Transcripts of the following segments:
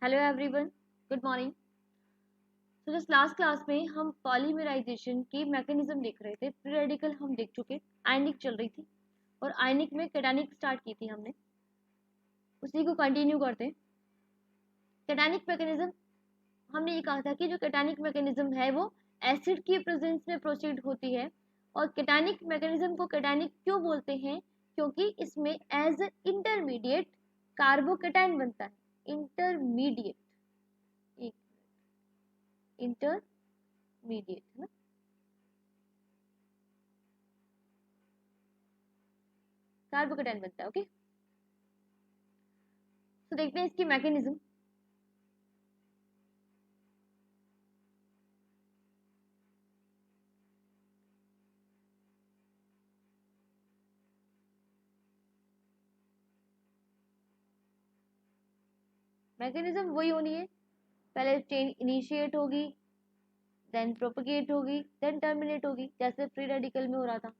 Hello everyone, good morning. तो just last class में हम पॉलीमराइजेशन की मैकेनिज्म देख रहे थे। फ्री रेडिकल हम देख चुके, आयनिक चल रही थी और आयनिक में कैटायनिक स्टार्ट की थी हमने, उसी को कंटिन्यू करते हैं। कैटायनिक मैकेनिज्म हमने ये कहा था कि जो कैटायनिक मैकेनिज्म है वो एसिड की प्रेजेंस में प्रोसीड होती है। और कैटायनिक मैकेनिज्म को कैटायनिक क्यों बोलते हैं? क्योंकि इसमें एज इंटरमीडिएट कार्बोकेटाइन बनता है। इंटरमीडिएट, इंटरमीडिएट है ना। कार्बोकेटाइन बनता है। ओके, तो देखते हैं इसकी मैकेनिज्म। मैकेनिज्म वही होनी है, पहले चेन इनिशिएट होगी, देन प्रोपगेट होगी, देन टर्मिनेट होगी, जैसे फ्री रेडिकल में हो रहा था।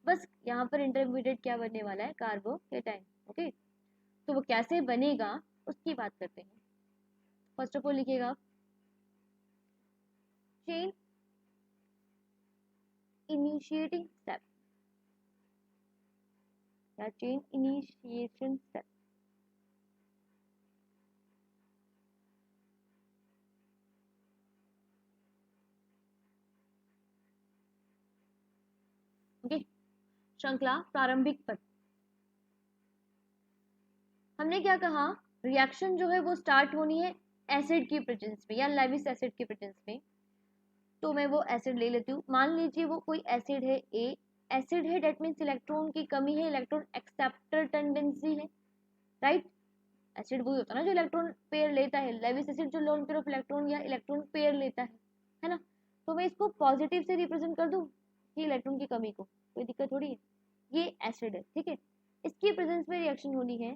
बस यहाँ पर इंटरमीडिएट क्या बनने वाला है? कार्बोकेटाइन। ओके, तो वो कैसे बनेगा उसकी बात करते हैं। फर्स्ट ऑफ ऑल लिखिएगा आप चेन इनिशिएटिंग स्टेप या चेन इनिशिएशन स्टेप। ओके, श्रृंखला प्रारंभिक पद। हमने क्या कहा? रिएक्शन जो है वो स्टार्ट होनी है एसिड की प्रेजेंस में या लेविस एसिड की प्रेजेंस में। तो मैं वो एसिड ले लेती हूँ। मान लीजिए वो कोई एसिड है, ए एसिड है, डेट मीन्स इलेक्ट्रॉन की कमी है, इलेक्ट्रॉन एक्सेप्टर टेंडेंसी है, राइट। एसिड वही होता है ना जो इलेक्ट्रॉन पेयर लेता है। लेविस एसिड जो लोन पेयर ऑफ इलेक्ट्रॉन या इलेक्ट्रॉन पेयर लेता है ना। तो मैं इसको पॉजिटिव से रिप्रेजेंट कर दूं कि इलेक्ट्रॉन की कमी को, कोई दिक्कत थोड़ी है। ये एसिड है, ठीक है। इसकी प्रेजेंस में रिएक्शन होनी है।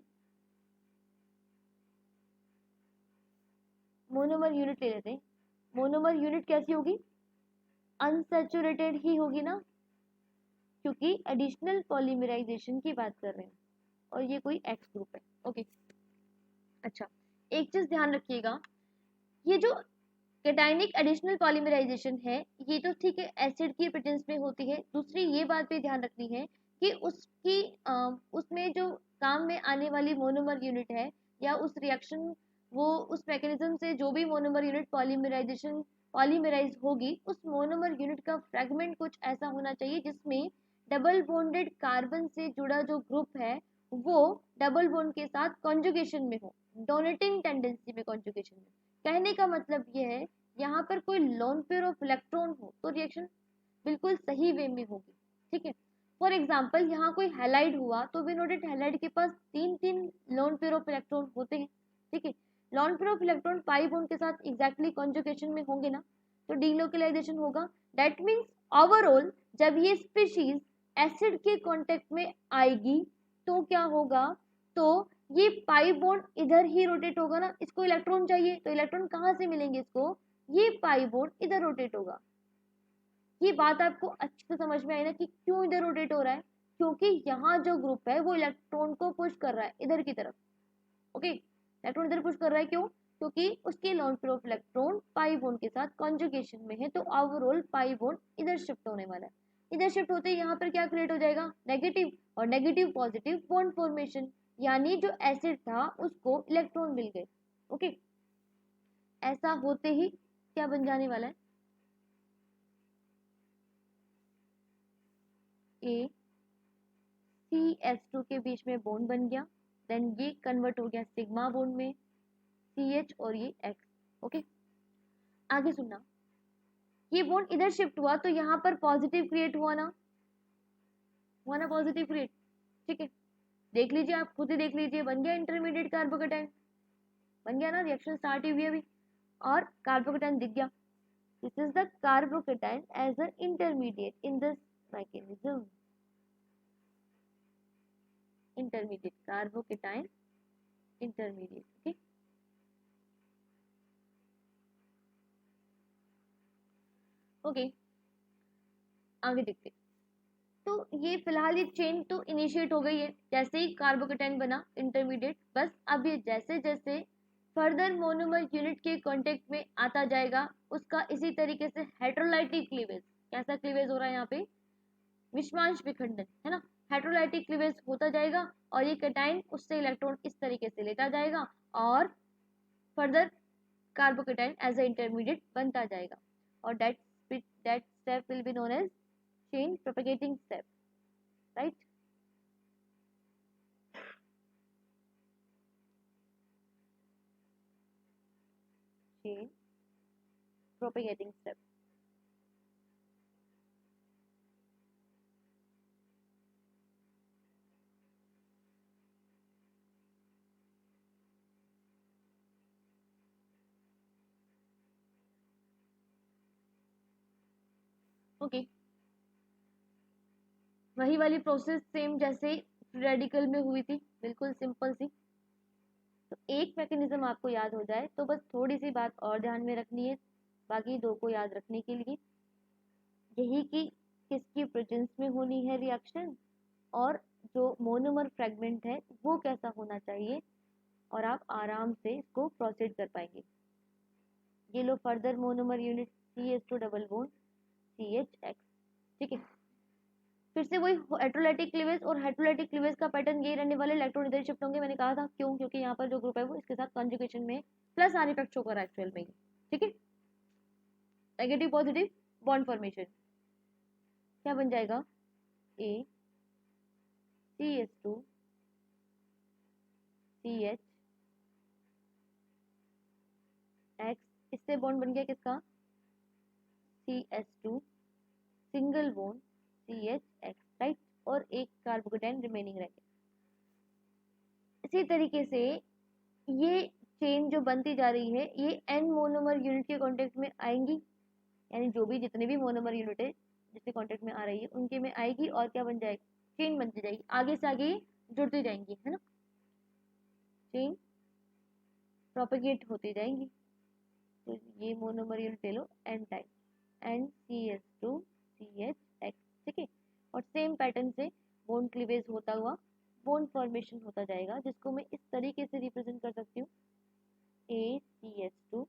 मोनोमर यूनिट ले लेते हैं। मोनोमर यूनिट कैसी होगी? अनसैचुरेटेड ही होगी ना, क्योंकि एडिशनल पॉलीमराइजेशन की बात कर रहे हैं और ये कोई एक्स ग्रुप है। ओके, अच्छा, एक चीज ध्यान रखिएगा, ये जो कैटायनिक एडिशनल पॉलीमराइजेशन है ये तो ठीक है एसिड की प्रेजेंस में होती है। दूसरी ये बात भी ध्यान रखनी है कि उसकी उसमें जो काम में आने वाली मोनोमर यूनिट है या उस रिएक्शन, वो उस मैकेनिज्म से जो भी मोनोमर यूनिट पॉलीमराइज होगी, उस मोनोमर यूनिट का फ्रेगमेंट कुछ ऐसा होना चाहिए जिसमें डबल बॉन्डेड कार्बन से जुड़ा जो ग्रुप है वो डबल बॉन्ड के साथ कॉन्जुगेशन में हो, डोनेटिंग टेंडेंसी में, कॉन्जुगेशन में। कहने का मतलब ये है यहाँ पर कोई लोन पेयर ऑफ इलेक्ट्रॉन हो तो रिएक्शन बिल्कुल सही वे में होगी, ठीक है। फॉर एग्जाम्पल यहाँ कोई हैलाइड हुआ तो वी नोटेड हैलाइड के पास तीन तीन लोन पेयर ऑफ इलेक्ट्रॉन होते हैं, ठीक है। Lone pair of electron pi bond के साथ एग्जैक्टली कॉन्जुगेशन में होंगे ना, तो डीलोकलाइजेशन होगा। दैट मीन्स ओवरऑल जब ये स्पीशीज एसिड के कांटेक्ट में आएगी तो क्या होगा? तो ये पाई बॉन्ड इधर ही रोटेट होगा ना, इसको इलेक्ट्रॉन चाहिए तो इलेक्ट्रॉन कहाँ से मिलेंगे इसको? ये पाई बॉन्ड इधर रोटेट होगा। ये बात आपको अच्छे से समझ में आई ना कि क्यों इधर रोटेट हो रहा है? क्योंकि यहाँ जो ग्रुप है वो इलेक्ट्रॉन को पुश कर रहा है इधर की तरफ। ओके, इलेक्ट्रॉन इधर पुश कर रहा है, क्यों? क्योंकि उसके lone pair of electron pi bond के साथ कॉन्जुगेशन में है, तो ओवरऑल पाई बॉन्ड इधर शिफ्ट होने वाला है। इधर शिफ्ट होते ही यहाँ पर क्या क्रिएट हो जाएगा? नेगेटिव, और नेगेटिव पॉजिटिव बॉन्ड फॉर्मेशन, यानी जो एसिड था उसको इलेक्ट्रॉन मिल गए। ओके, ऐसा होते ही क्या बन जाने वाला है? ए सी एस टू के बीच में बॉन्ड बन गया, देन ये कन्वर्ट हो गया सिग्मा बॉन्ड में, सी एच और ये एक्स। ओके, आगे सुनना, ये बॉन्ड इधर शिफ्ट हुआ तो यहाँ पर पॉजिटिव क्रिएट हुआ ना पॉजिटिव क्रिएट, ठीक है। देख लीजिए, आप खुद ही देख लीजिए, बन गया इंटरमीडिएट कार्बोकेटाइन, बन गया ना, रिएक्शन स्टार्ट हुई अभी और कार्बोकेटाइन दिख गया। This is the carbocation as a intermediate in this mechanism. Intermediate carbocation, intermediate, okay. Okay, आगे देखते। तो ये फिलहाल ये चेन तो इनिशिएट हो गई है, जैसे ही कार्बोकेटाइन बना इंटरमीडिएट, बस अब ये जैसे जैसे फर्दर मोनोमर यूनिट के कांटेक्ट में आता जाएगा, उसका इसी तरीके से हेटेरोलाइटिक क्लीवेज, कैसा क्लीवेज हो रहा है यहाँ पे, विषमांश विखंडन, है ना, हेटेरोलाइटिक क्लीवेज होता जाएगा और ये कैटाइन उससे इलेक्ट्रॉन इस तरीके से लेता जाएगा और further carbocation as a intermediate बनता जाएगा और that step will be known as chain propagating step, right? Chain propagating step. Okay, वही वाली प्रोसेस सेम जैसे रेडिकल में हुई थी, बिल्कुल सिंपल सी। तो एक मैकेनिज्म आपको याद हो जाए तो बस थोड़ी सी बात और ध्यान में रखनी है बाकी दो को याद रखने के लिए, यही कि किसकी प्रेजेंस में होनी है रिएक्शन और जो मोनोमर फ्रेगमेंट है वो कैसा होना चाहिए और आप आराम से इसको प्रोसीड कर पाएंगे। ये लो further monomer unit CH2 double bond CHX, ठीक है। फिर से वही हेटेरोलाइटिक क्लीवेज और हेटेरोलाइटिक क्लीवेज का पैटर्न यही रहने वाले, इलेक्ट्रॉन इधर शिफ्ट होंगे, मैंने कहा था क्यों, क्योंकि यहाँ पर जो ग्रुप है वो इसके साथ कॉन्जुगेशन में प्लस आर इफेक्ट शो कर रहा है एक्चुअल में, ठीक है। नेगेटिव पॉजिटिव बॉन्ड फॉर्मेशन क्या बन जाएगा, A CH2 CH X, इससे बॉन्ड बन गया किसका, CH2 single bond CHX, right, और एक कार्बोकेटाइन रिमेनिंग रह गया। इसी तरीके से ये चेन जो बनती जा रही है ये एन मोनोमर यूनिट के कांटेक्ट में आएंगी, यानी जो भी जितने भी मोनोमर यूनिट है जिसके कांटेक्ट में आ रही है उनके में आएगी और क्या बन जाएगी, चेन बनती जाएगी, आगे से आगे जुड़ती जाएंगी, है ना, चेन प्रोपेगेट होती जाएंगी। तो ये मोनोमर यूनिट ले लो एन टाइप NCH2CHX, ठीक है। और सेम पैटर्न से बॉन्ड क्लीवेज होता हुआ बॉन्ड फॉर्मेशन होता जाएगा जिसको मैं इस तरीके से रिप्रेजेंट कर सकती हूँ, ACH2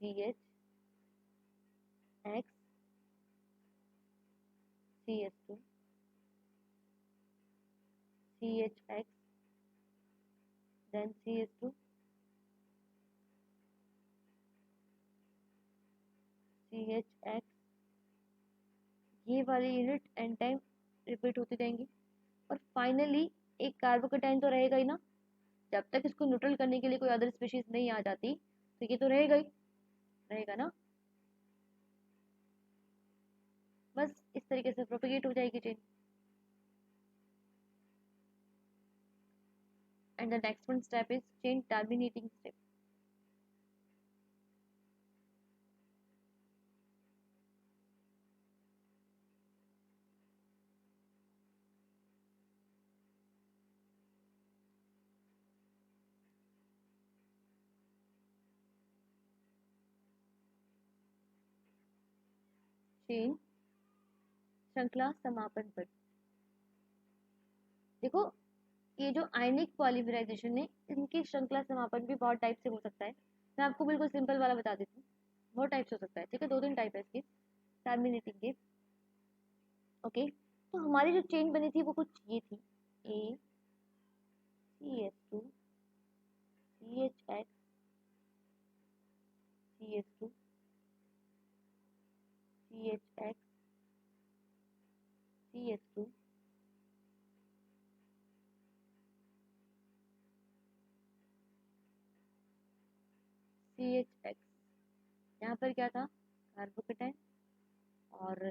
CHX CH2 CHX then CH2 CHX, ये वाली यूनिट एन टाइम रिपीट होती जाएंगी और फाइनली एक कार्बोकेटाइन तो रहेगा ही ना, जब तक इसको न्यूट्रल करने के लिए कोई अदर स्पीशीज नहीं आ जाती तो ये तो रहेगा ही, रहेगा ना, बस इस तरीके से प्रोपेगेट हो जाएगी chain. And the next one step is chain terminating step. Chain श्रृंखला समापन पर देखो, ये जो आयनिक पॉलीमराइजेशन है इनकी श्रृंखला समापन भी बहुत टाइप से हो सकता है, मैं आपको बिल्कुल सिंपल वाला बता देती हूँ, बहुत टाइप से हो सकता है, ठीक है, दो तीन टाइप है इसके टर्मिनेटिंग के। ओके, तो हमारी जो चेन बनी थी वो कुछ ये थी, ACH2 CHX CH2 CHX CH2 CHX, यहाँ पर क्या था, कार्बोकेटाइन, और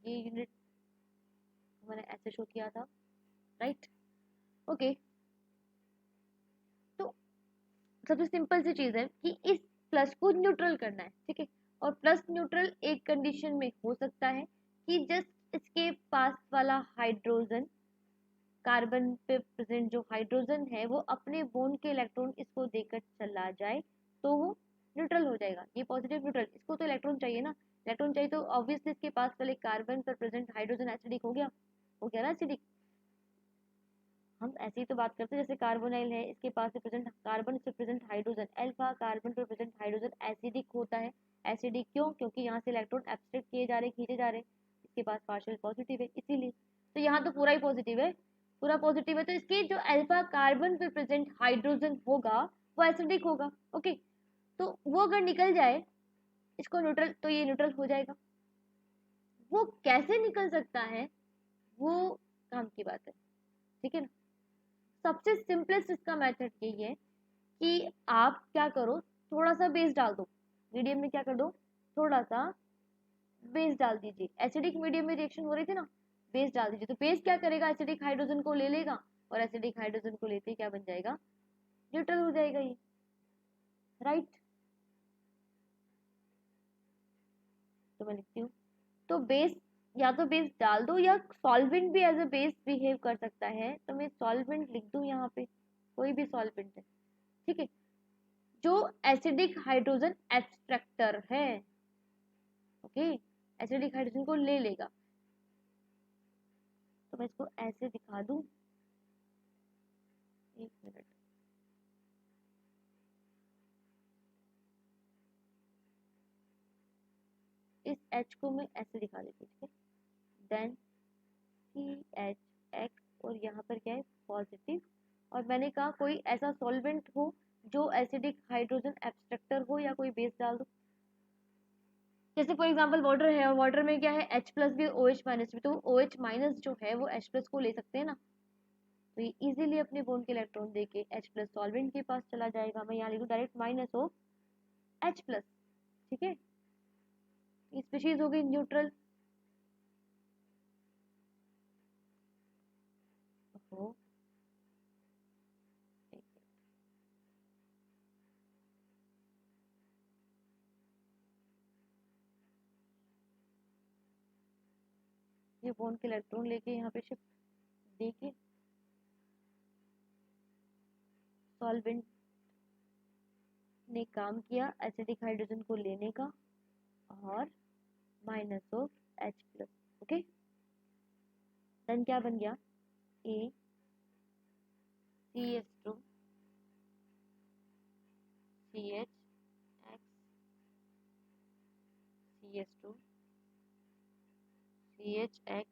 ये यूनिट मैंने ऐसे शो किया था, राइट। ओके, तो सबसे सिंपल सी चीज है कि इस प्लस को न्यूट्रल करना है, ठीक है, और प्लस न्यूट्रल एक कंडीशन में हो सकता है कि जस्ट इसके पास वाला हाइड्रोजन, कार्बन पे प्रेजेंट जो हाइड्रोजन है वो अपने बॉन्ड के इलेक्ट्रॉन इसको देकर चला जाए तो वो न्यूट्रल हो जाएगा, ये पॉजिटिव न्यूट्रल, इसको तो इलेक्ट्रॉन चाहिए ना, इलेक्ट्रॉन चाहिए तो ऑब्वियसली इसके पास वाले कार्बन पर प्रेजेंट हाइड्रोजन एसिडिक हो गया ना एसिडिक, हम ऐसे ही तो बात करते हैं, जैसे कार्बोनाइल है, इसके पास से प्रेजेंट कार्बन, इससे प्रेजेंट हाइड्रोजन, अल्फा कार्बन पर प्रेजेंट हाइड्रोजन एसिडिक होता है। एसिडिक क्यों? क्योंकि यहाँ से इलेक्ट्रॉन एब्स्ट्रैक्ट किए जा रहे, खींचे जा रहे, इसके पास पार्शियल पॉजिटिव है इसीलिए। तो यहाँ तो पूरा ही पॉजिटिव है, पूरा पॉजिटिव है, तो इसके जो अल्फा कार्बन पर प्रेजेंट हाइड्रोजन होगा वो एसिडिक होगा। ओके, तो वो अगर निकल जाए इसको न्यूट्रल, तो ये न्यूट्रल हो जाएगा। वो कैसे निकल सकता है वो काम की बात है, ठीक है ना। सबसे सिंपलेस्ट इसका मेथड यही है कि आप क्या करो, थोड़ा सा बेस डाल दो मीडियम में, क्या कर दो, थोड़ा सा बेस डाल दीजिए। एसिडिक मीडियम में रिएक्शन हो रही थी ना, बेस डाल दीजिए, तो बेस क्या करेगा, एसिडिक हाइड्रोजन को ले लेगा, और एसिडिक हाइड्रोजन को लेते ही क्या बन जाएगा, न्यूट्रल हो जाएगा ये, राइट। तो मैं लिखती हूँ, तो बेस या तो बेस डाल दो, या सॉल्वेंट भी एज अ बेस बिहेव कर सकता है, तो मैं सॉल्वेंट लिख दूं यहाँ पे, कोई भी सॉल्वेंट है, ठीक है, जो एसिडिक हाइड्रोजन एब्स्ट्रैक्टर है। ओके, एसिडिक हाइड्रोजन को ले लेगा, तो मैं इसको ऐसे दिखा दूं, एक मिनट, इस H को मैं ऐसे दिखा देती हूँ, ठीक है, देन CH और यहाँ पर क्या है, पॉजिटिव, और मैंने कहा कोई ऐसा सॉल्वेंट हो जो एसिडिक हाइड्रोजन एब्स्ट्रैक्टर हो, या कोई बेस डाल दो, जैसे फॉर एग्जांपल वाटर है, और वाटर में क्या है, H प्लस भी OH माइनस भी, तो OH माइनस जो है वो H प्लस को ले सकते हैं ना, तो ये इजीली अपने बॉन्ड के इलेक्ट्रॉन देके H प्लस सॉल्वेंट के पास चला जाएगा। मैं यहाँ लिखूँ direct minus of H plus, ठीक है, स्पीशीज हो गई न्यूट्रल। ओहो, ये बॉन्ड के इलेक्ट्रॉन लेके यहाँ पे शिफ्ट देके सॉल्वेंट ने काम किया एसिडिक हाइड्रोजन को लेने का, और minus of H plus. Okay, then क्या बन गया, A CH2 CH X CH2 CHX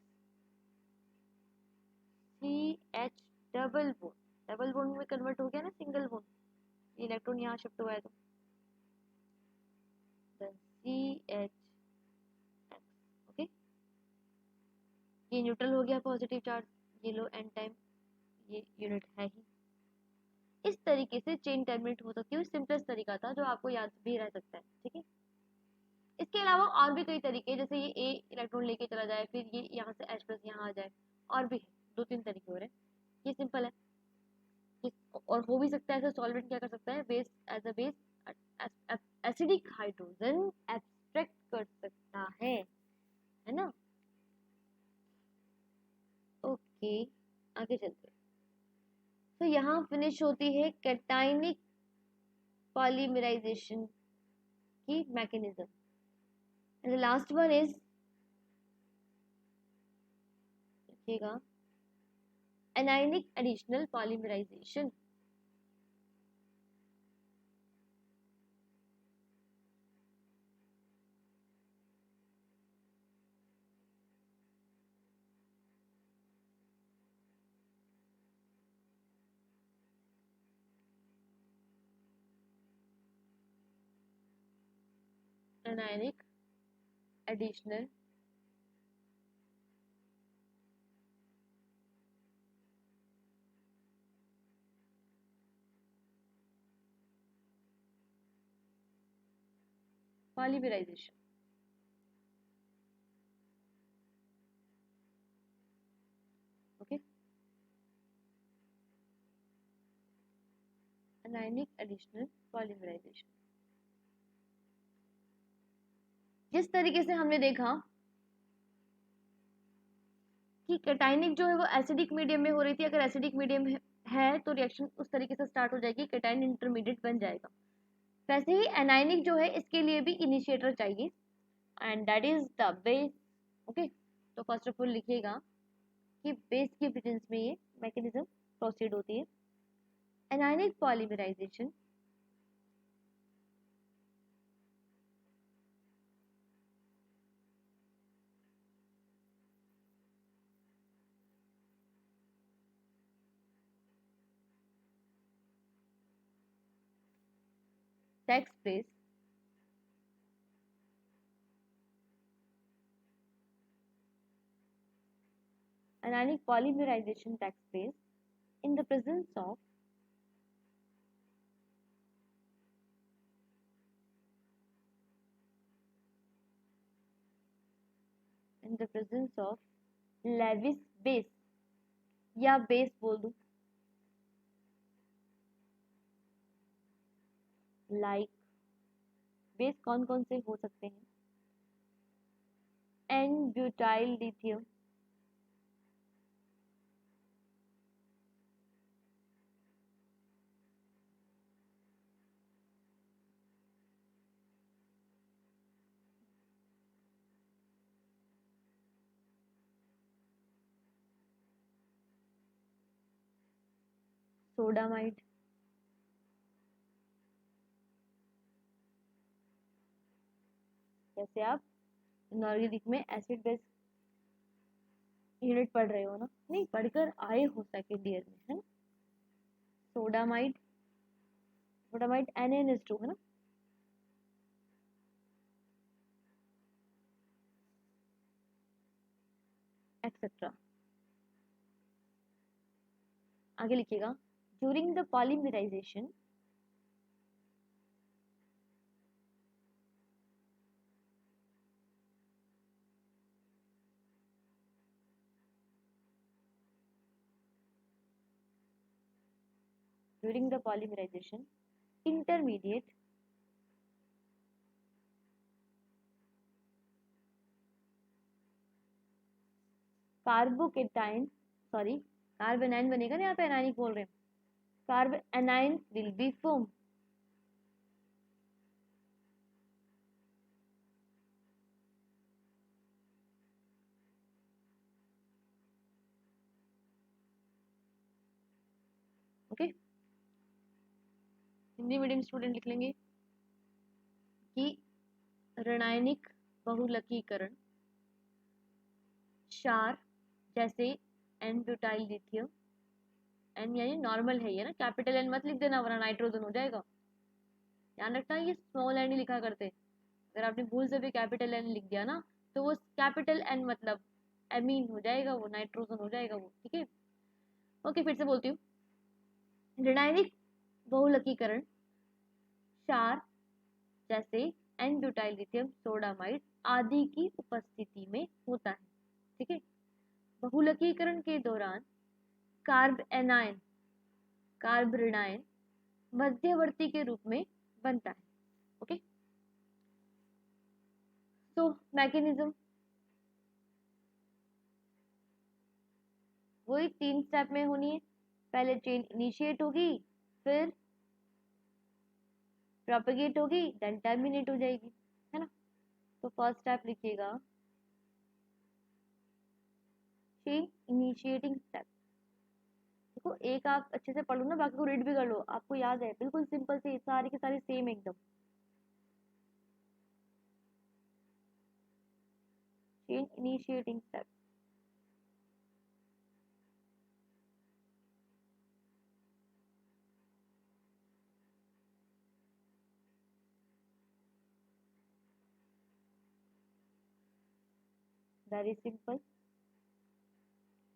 CH double bond, double bond में कन्वर्ट हो गया ना सिंगल बॉन्ड, ये इलेक्ट्रॉन यहाँ शिफ्ट हुआ है, तो CH ओके, ये न्यूट्रल हो गया पॉजिटिव चार्ज, ये लो एन टाइम, ये यूनिट है ही। इस तरीके से चेन टर्मिनेट हो सकती है, सिंपलेस्ट तरीका था जो आपको याद भी रह सकता है, ठीक है। इसके अलावा और भी कई तरीके, जैसे ये ए इलेक्ट्रॉन लेके चला जाए, फिर ये यहाँ से H प्लस यहाँ आ जाए, और भी दो तीन तरीके हो रहे हैं, ये सिंपल है। और हो भी सकता है ऐसा, सॉल्वेंट क्या कर सकता है, base as a base acidic hydrogen abstract कर सकता है ना। ओके, आगे चलते हैं। तो यहाँ फिनिश होती है कैटाइनिक पॉलीमराइजेशन की mechanism, and the last one is, देखिएगा, anionic additional polymerisation. Anionic additional polymerisation, okay, anionic additional polymerisation. जिस तरीके से हमने देखा कि कैटाइनिक जो है वो एसिडिक मीडियम में हो रही थी, अगर एसिडिक मीडियम है तो रिएक्शन उस तरीके से स्टार्ट हो जाएगी, कैटाइन इंटरमीडिएट बन जाएगा। वैसे ही एनायनिक जो है इसके लिए भी इनिशिएटर चाहिए, and that is the base. Okay, तो फर्स्ट ऑफ ऑल लिखिएगा कि बेस के प्रेजेंस में ये मैकेनिज्म प्रोसीड होती है। Anionic polymerization takes place anionic polymerization takes place in the presence of Lewis base या बेस बोल दूं, लाइक बेस कौन कौन से हो सकते हैं? एन ब्यूटाइल लिथियम, सोडामाइड, जैसे आप नॉर्गेनिक में एसिड बेस यूनिट पढ़ रहे हो ना, नहीं पढ़कर आए हो सेकेंड ईयर में, है ना। सोडामाइड, सोडामाइड NaNH2 है ना, एक्सेट्रा। आगे लिखिएगा, during the polymerization intermediate carbocation, sorry carbanion बनेगा ना, यहाँ पे एनायनिक बोल रहे हैं, carbanion will be form. Okay, Hindi medium student लिख लेंगे कि ऋणायनिक बहुलकीकरण क्षार जैसे एन ब्यूटाइल लिथियम, एन यानी नॉर्मल है ये ना, कैपिटल एन मत लिख देना वरना नाइट्रोजन हो जाएगा, ध्यान रखना ये स्मॉल एन ही लिखा करते। अगर आपने भूल से भी कैपिटल एन लिख दिया ना तो वो कैपिटल एन मतलब एमीन हो जाएगा, वो नाइट्रोजन हो जाएगा वो, ठीक है। ओके, फिर से बोलती हूँ, ऋणायनिक बहुलकीकरण क्षार जैसे एन ब्यूटाइल लिथियम, सोडामाइड आदि की उपस्थिति में होता है, ठीक है। बहुलकीकरण के दौरान कार्ब एनायन, कार्ब ऋणायन मध्यवर्ती के रूप में बनता है। ओके, तो मैकेनिज्म वही 3 स्टेप में होनी है। पहले चेन इनिशिएट होगी, फिर प्रोपेगेट होगी, देन टर्मिनेट हो जाएगी, है ना। तो फर्स्ट स्टेप लिखिएगा, चेन इनिशिएटिंग स्टेप। देखो एक आप अच्छे से पढ़ लो ना, बाकी को रीड भी कर लो, आपको याद है, बिल्कुल सिंपल से सारी की सारी सेम एकदम। Chain initiating step, very simple.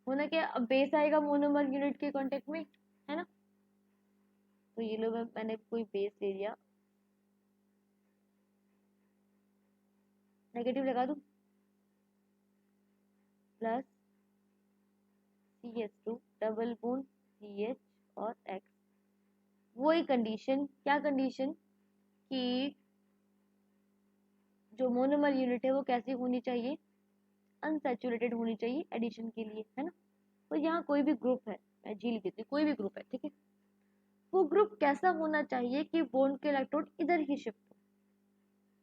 होना क्या, अब बेस आएगा मोनोमर यूनिट के कांटेक्ट में, है ना। तो ये लो, मैंने कोई बेस ले लिया, नेगेटिव लगा दूं, plus CH2 double bond CH और X। वही कंडीशन, क्या कंडीशन, कि जो मोनोमर यूनिट है वो कैसी होनी चाहिए, अनसैचुरेटेड होनी चाहिए एडिशन के लिए, है ना। तो यहाँ कोई भी ग्रुप है, मैं जी लिख देती हूँ, कोई भी ग्रुप है, ठीक है। वो ग्रुप कैसा होना चाहिए कि बॉन्ड के इलेक्ट्रॉन इधर ही शिफ्ट हो,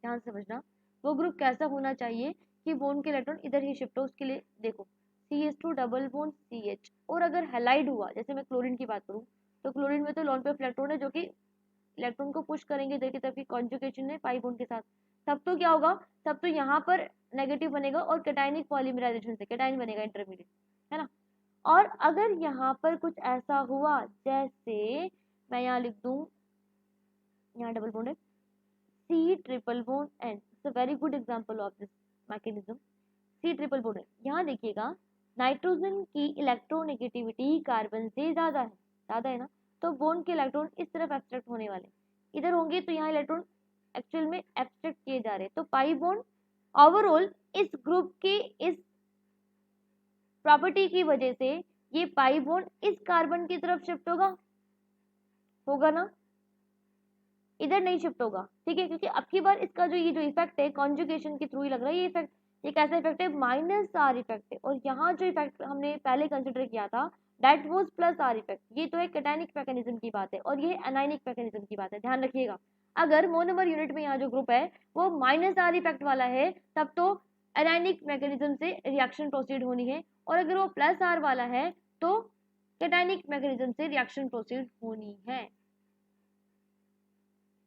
ध्यान समझना। वो ग्रुप कैसा होना चाहिए कि बॉन्ड के इलेक्ट्रॉन इधर ही शिफ्ट हो, उसके लिए देखो CH2 डबल बॉन्ड CH। और अगर हैलाइड हुआ, जैसे मैं क्लोरीन की बात करूँ, तो क्लोरीन में तो लोन पे इलेक्ट्रॉन है जो कि इलेक्ट्रॉन को पुश करेंगे इधर की तरफ की कॉन्जुगेशन है पाई बॉन्ड के साथ, तब तो क्या होगा, तब तो यहाँ पर नेगेटिव बनेगा और कैटायनिक पॉलीमराइजेशन से कैटायन बनेगा इंटरमीडिएट, है ना। और अगर यहाँ पर कुछ ऐसा हुआ, जैसे मैं यहाँ लिख दूं, यहाँ डबल बॉन्ड है C triple bond N, it's a very good example of this mechanism. C triple bond है, यहाँ देखिएगा नाइट्रोजन की इलेक्ट्रोनेगेटिविटी कार्बन से ज्यादा है ना, तो बॉन्ड के इलेक्ट्रॉन इस तरफ एब्स्ट्रैक्ट होने वाले, इधर होंगे तो यहाँ इलेक्ट्रॉन एक्चुअल में एब्स्ट्रैक्ट किए जा रहे हैं, तो पाई बॉन्ड ओवरऑल इस ग्रुप के इस प्रॉपर्टी की वजह से ये पाई बॉन्ड इस कार्बन की तरफ शिफ्ट होगा ना, इधर नहीं शिफ्ट होगा, ठीक है, क्योंकि अब की बार इसका जो ये जो इफेक्ट है कॉन्जुगेशन के थ्रू ही लग रहा है, ये इफेक्ट, ये कैसा इफेक्ट है, माइनस आर इफेक्ट है, और यहाँ जो इफेक्ट हमने पहले कंसिडर किया था that was plus are effect, ये तो एक कैटायनिक मैकेनिज्म की बात है और ये एनायनिक मैकेनिज्म की बात है, ध्यान रखिएगा। अगर मोनोमर यूनिट में यहाँ जो ग्रुप है वो माइनस आर इफेक्ट वाला है, तब तो एनायनिक मैकेनिज्म से रिएक्शन प्रोसीड होनी है, और अगर वो प्लस आर वाला है तो कैटायनिक मैकेनिज्म से रिएक्शन प्रोसीड होनी है।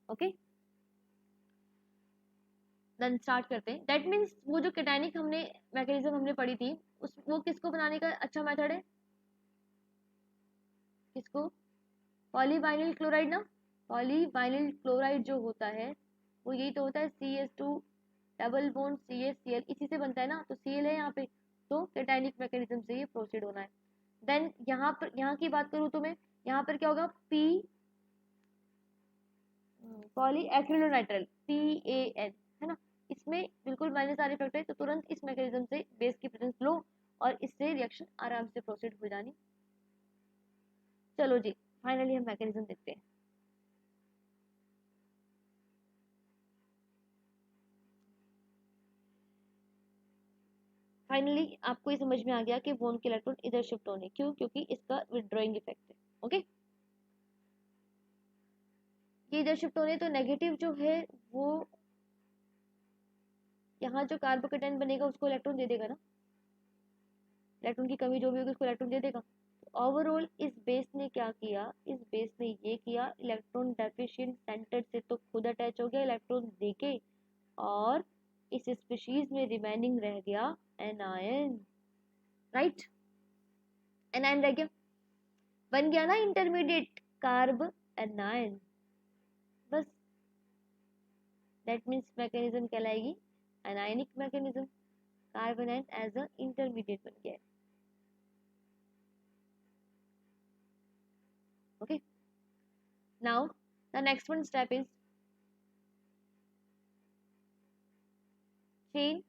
ओके, देन स्टार्ट करते हैं। दैट मीन्स वो जो कैटायनिक हमने मैकेनिज्म हमने पढ़ी थी, उस वो किसको बनाने का अच्छा मेथड है, किसको, पॉलीवाइनिल क्लोराइड ना, पॉलीवाइनिल क्लोराइड जो होता है वो यही तो होता है CH2 double bond CH Cl, इसी से बनता है ना, तो Cl है यहाँ पे, तो कैटायनिक मैकेनिज्म से ये प्रोसीड होना है। देन यहाँ पर, यहाँ की बात करूँ तो मैं, यहाँ पर क्या होगा, P पॉली एक्रिलोनाइट्राइल PAN, है ना, इसमें बिल्कुल माइनस आर इफेक्ट है, तो तुरंत इस मैकेनिज्म से बेस की प्रेजेंस लो और इससे रिएक्शन आराम से प्रोसीड हो जानी। चलो जी, फाइनली हम मैकेनिज्म देखते हैं। फाइनली आपको ये समझ में आ गया कि बॉन्ड के इलेक्ट्रॉन इधर शिफ्ट होने, क्यों, क्योंकि इसका विथड्रॉइंग इफेक्ट है। ओके, ये इधर शिफ्ट होने, तो नेगेटिव जो है वो यहाँ जो कार्बोकेटाइन बनेगा उसको इलेक्ट्रॉन दे देगा ना, इलेक्ट्रॉन की कमी जो भी होगी उसको इलेक्ट्रॉन दे देगा। ओवरऑल इस बेस ने क्या किया, इस बेस ने ये किया, इलेक्ट्रॉन डेफिशिएंट सेंटर से तो खुद अटैच हो गया इलेक्ट्रॉन देके, और इस स्पीशीज में रिमेनिंग रह गया एनायन, राइट, एनायन रह गया, बन गया ना इंटरमीडिएट कार्ब एनायन, बस, दैट मीन्स मैकेनिज्म कहलाएगी anionic mechanism, carbon anion as a intermediate बन गया है। Okay, now the next one step is chain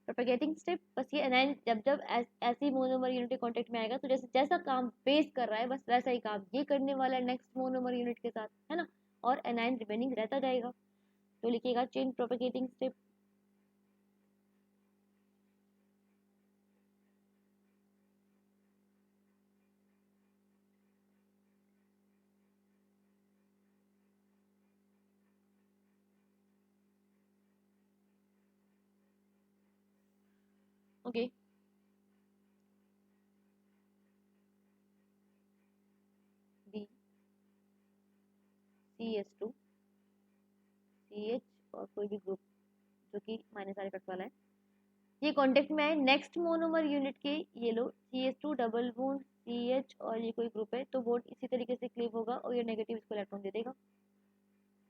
propagating step। बस ये एनायन जब जब ऐसी मोनोमर यूनिट के कांटेक्ट में आएगा, तो जैसे जैसा काम बेस कर रहा है बस वैसा ही काम ये करने वाला है नेक्स्ट मोनोमर यूनिट के साथ, है ना, और एनायन रिमेनिंग रहता जाएगा, तो लिखिएगा chain propagating step. Okay, D CH2 CH और कोई भी ग्रुप जो कि माइनस आर इफेक्ट वाला है, ये कांटेक्ट में आए नेक्स्ट मोनोमर यूनिट के, ये लो CH2 डबल बॉन्ड CH और ये कोई ग्रुप है, तो बॉन्ड इसी तरीके से क्लीव होगा और ये नेगेटिव इसको इलेक्ट्रॉन दे देगा,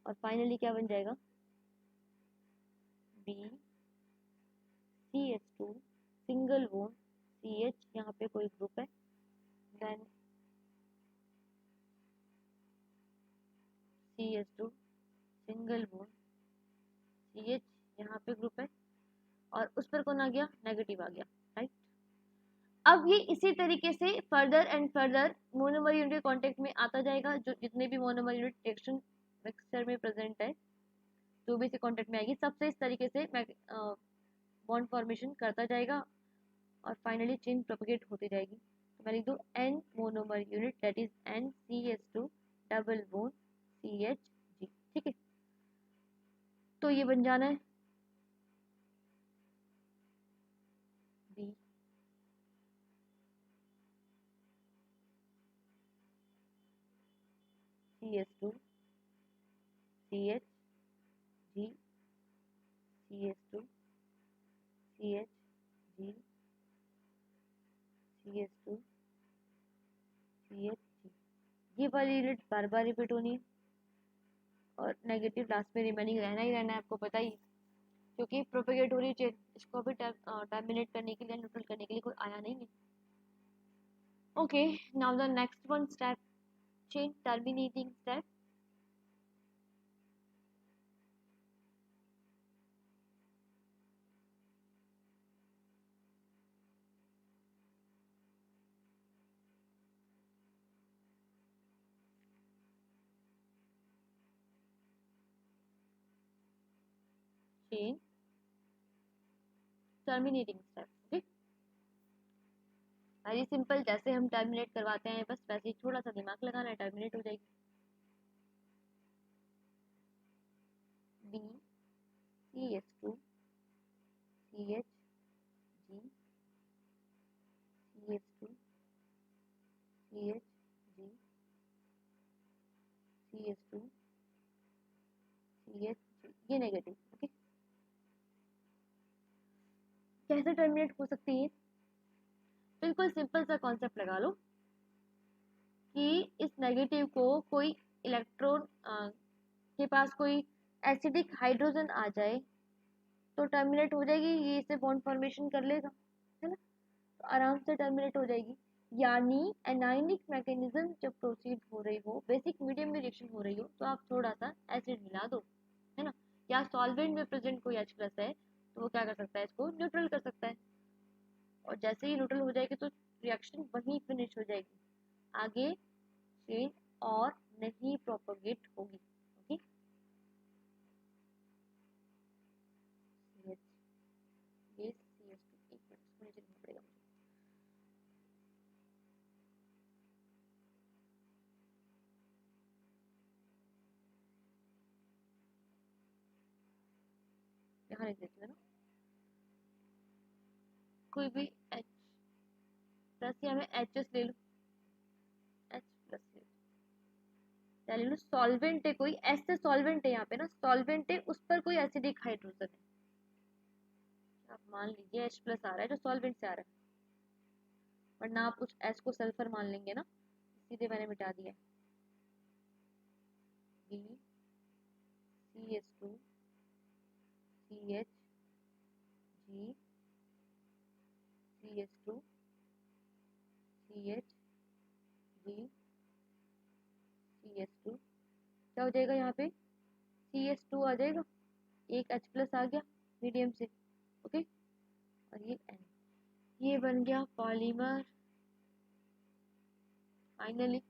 और फाइनली क्या बन जाएगा, B CH2 single bond CH, यहाँ पे कोई ग्रुप है, then CH2 single bond CH, यहाँ पे ग्रुप है, और उस पर कौन आ गया, नेगेटिव आ गया, राइट। अब ये इसी तरीके से further and further monomer unit के कांटेक्ट में आता जाएगा, जो जितने भी मोनोमर यूनिट रिएक्शन मिक्सचर में प्रेजेंट है, जो भी इसे कांटेक्ट में आएगी सबसे इस तरीके से बॉन्ड फॉर्मेशन करता जाएगा, और फाइनली चेन प्रोपेगेट होती जाएगी। तो मैं लिख दूँ N monomer unit that is NCH2 double bond CHG, ठीक है, तो ये बन जाना है CH2 CH G CH2 CH G CH2 CH G। ये वाली यूनिट बार बार रिपीट होनी है और नेगेटिव लास्ट में रिमेनिंग रहना ही रहना है, आपको पता ही, क्योंकि प्रोपेगेट हो रही चेन, इसको भी टर्मिनेट करने के लिए, न्यूट्रल करने के लिए कोई आया नहीं है। Okay, now the next one step, chain terminating step. Chain terminating step. Okay, very simple, जैसे हम टर्मिनेट करवाते हैं बस वैसे ही थोड़ा सा दिमाग लगाना है, टर्मिनेट हो जाएगी। B CH2 CH G CH2 CH G CH2 CH G, ये नेगेटिव। ओके, कैसे टर्मिनेट हो सकती है? बिल्कुल सिंपल सा कॉन्सेप्ट लगा लो कि इस नेगेटिव को कोई इलेक्ट्रॉन के पास कोई एसिडिक हाइड्रोजन आ जाए तो टर्मिनेट हो जाएगी, ये इसे बॉन्ड फॉर्मेशन कर लेगा, है ना, तो आराम से टर्मिनेट हो जाएगी। यानी एनायनिक मैकेनिज्म जब प्रोसीड हो रही हो, बेसिक मीडियम में रिएक्शन हो रही हो, तो आप थोड़ा सा एसिड मिला दो, है ना, या सॉल्वेंट में प्रेजेंट कोई H+ है तो वो क्या कर सकता है, इसको न्यूट्रल कर सकता है, और जैसे ही न्यूट्रल हो जाएगी तो रिएक्शन वहीं फिनिश हो जाएगी, आगे चेन और नहीं प्रोपोगेट होगी। ओके, ये CH2, एक मिनट इसको नीचे लिखना पड़ेगा मुझे। यहाँ लिख देती हूँ ना, कोई भी H+ या मैं HS ले लूँ, H+ ले लूँ, सॉल्वेंट है कोई, S से सॉल्वेंट है यहाँ पे ना, सॉल्वेंट है, उस पर कोई एसिडिक हाइड्रोजन है, आप मान लीजिए H+ आ रहा है जो सॉल्वेंट से आ रहा है, वरना आप उस S को सल्फर मान लेंगे ना, सीधे मैंने मिटा दिया। B CH2 CH G CH2 CH G CH2, क्या हो जाएगा यहाँ पे, CH2 आ जाएगा, एक H+ आ गया मीडियम से। ओके, और ये N, ये बन गया पॉलीमर। फाइनली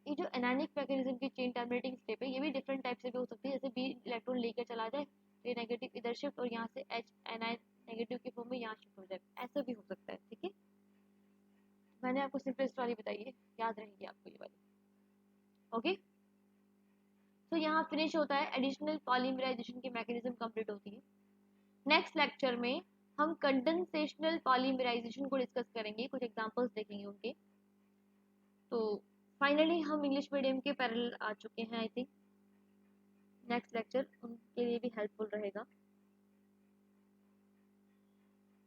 ये जो एनानिक मैकेनिज्म की चेन टर्मिनेटिंग स्टेप है, ये भी डिफरेंट टाइप से भी हो सकती है, जैसे B इलेक्ट्रॉन लेकर चला जाए तो ये नेगेटिव इधर शिफ्ट और यहाँ से H एनाइन नेगेटिव की फॉर्म में यहाँ शिफ्ट हो जाए, ऐसा भी हो सकता है। ठीक है, मैंने आपको सिंपलेस्ट वाली बताई है, याद रहेगी आपको ये वाली। ओके, तो यहाँ फिनिश होता है, एडिशनल पॉलीमराइजेशन की मैकेनिज्म कंप्लीट होती है। नेक्स्ट लेक्चर में हम कंडेंसेशनल पॉलीमराइजेशन को डिस्कस करेंगे, कुछ एग्जांपल्स देखेंगे उनके। तो फाइनली हम इंग्लिश मीडियम के पैरेलल आ चुके हैं, आई थिंक नेक्स्ट लेक्चर उनके लिए भी हेल्पफुल रहेगा।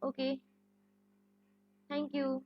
Okay, thank you.